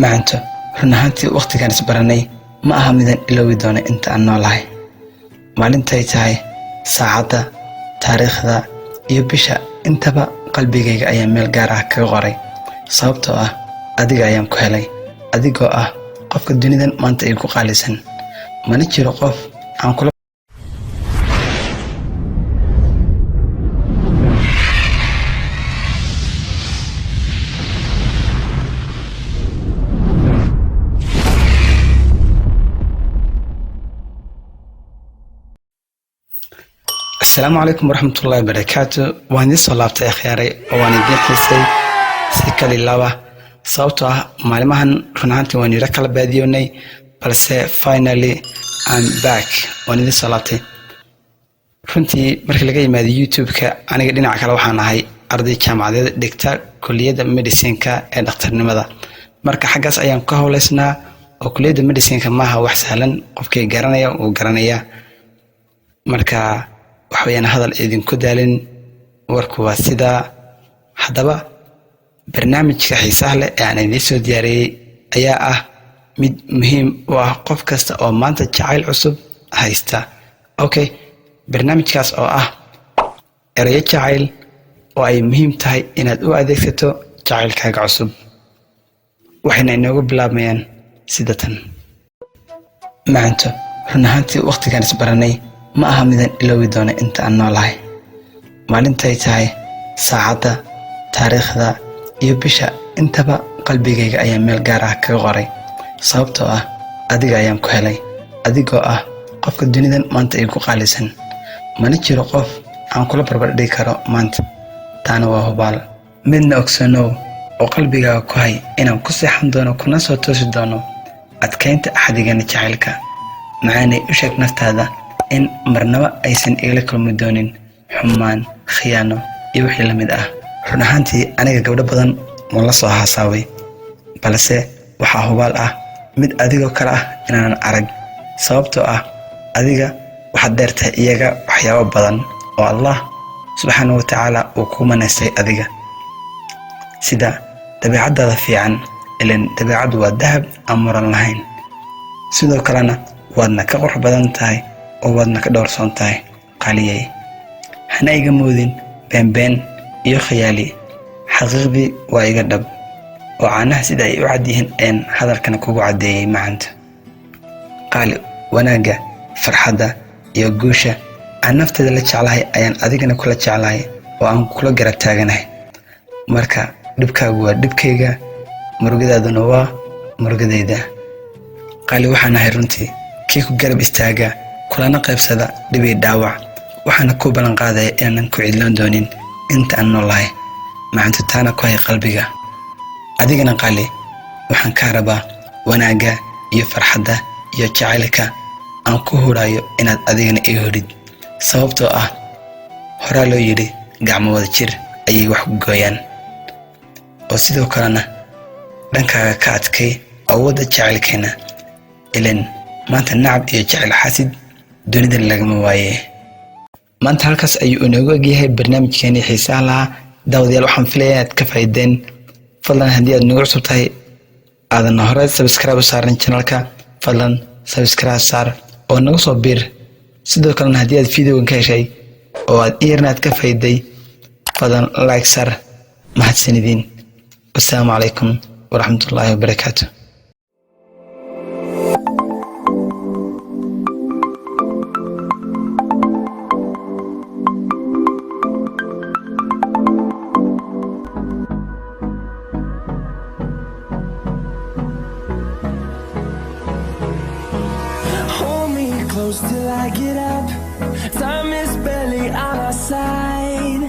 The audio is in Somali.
macanto run ahaantii waqtigaan isbaranay ma aha midaan iloowi doono inta aan noolahay. Maalintay tahay, saacadda, taariikhda iyo bisha intaba qalbigayga ayaa meel gaar ah kaga qoray, sababtoo ah adiga ayaan ku helay, adigoo ah qofka dunidan maanta ay ku qaalisan. Mana jiro qof aan kula السلام عليكم ورحمة الله وبركاته. وأنا صلابت أخياري وأنا دين حسي سيكالي لابا صوتها معلمهن رنانتي وأنا ركال باديوني بس finally I'm back. وأنا دين صلابتي runtii markii laga yimaado YouTube-ka aniga dhinaca kale waxaan ahay arday jaamacadeed dhigta kulliyadda medicine-ka ee dhakhtarnimada. Marka xaggaas ayaan ka howleysnaa oo kulliyadda medicine-ka maaha wax sahlan, qofkii garanaya uu garanaya. Marka waxaan hadal idinku daalin, warku waa sidaa. Haddaba barnaamijka xiisaha leh ee aan idin soo diyaariyay ayaa ah mid muhiim u ah qof kasta oo maanta jacayl cusub haysta. Okay, barnaamijkaas oo ah erayo jacayl oo ay muhiim tahay inaad u adeegsato jacaylkaaga cusub. waxayna inoogu bilaabmayaan sida tan. macanto run ahaantii waqtigaan isbaranay ma aha midaan iloowi doono inta aan noolahay. Maalintay tahay, saacadda, taariikhda iyo bisha intaba qalbigayga ayaa meel gaar ah kaga qoray, sababtoo ah adiga ayaan ku helay, adigoo ah qofka dunidan maanta ay ku qaalisan. Mana jiro qof aan kula barbar dhigi karo maanta, taana waa hubaal. midna ogsanow oo qalbigaaga ku hay inaan ku seexan doono kuna soo toosi doono adkaynta axdigana jacaylka. macaanay u sheeg naftaada in marnaba aysan igala kulmi doonin xumaan, khiyaano iyo wixii la mid ah. run ahaantii aniga gabdho badan waan la soo haasaaway, balse waxaa hubaal ah mid adigoo kale ah inaanan arag, sababtoo ah adiga waxaad dheertahay iyaga waxyaabo badan oo Allah subxaanahu wa tacaala uu ku manaystay adiga, sida dabeecaddaada fiican. ileen dabeecaddu waa dahab aan muran lahayn. sidoo kalena waadna ka qurux badan tahay oo waadna ka dhowrsoon tahay qaliyay. hana iga moodin been iyo khiyaali, xaqiiqdii waa iga dhab oo caanaha sida ay u cad yihiin een hadalkana kugu caddeeyay. macanta qaali, wanaagga, farxadda iyo guusha aan nafteeda la jeclahay ayaan adigana kula jeclahay oo aan kula garab taaganahay. marka dhibkaagu waa dhibkayga, murugadaaduna waa murugadayda. qaali, waxaan ahay runtii kii ku garab istaaga kulana qaybsada dhibi dhaawac. waxaana ku ballan qaadaya inaanan ku cidloon doonin inta aan noolahay. macantu taana ku hay qalbiga. adigana qaali, waxaan kaa rabaa wanaagga iyo farxadda iyo jacaylka aan ku huraayo inaad adigana ii hodhid, sababtoo ah horaa loo yidhi gacmo wada jir ayay wax ku gooyaan. oo sidoo kalena dhankaaga ka adkay awoodda jacaylkeena, ileen maanta nacab iyo jacayl xasid dunidan lagama waaye. maanta halkaas ayuu inoogu egyahay barnaamijkeenii xiisaha lahaa. daawadayaal, waxaan filayaa inaad ka faa'iideen. fadlan haddii aad nagu cusub tahay aadan hore subscribe u saaran channelka, fadlan subscribe saar oo nagu soo biir. sidoo kalena haddii aad videogan ka heshay oo aad iirnaad ka faa'iiday, fadlan like saar. mahadsanidin. wassalaamu calaykum waraxmatullaahi wabarakaatu. Hold me close till I get up. Time is barely on our side.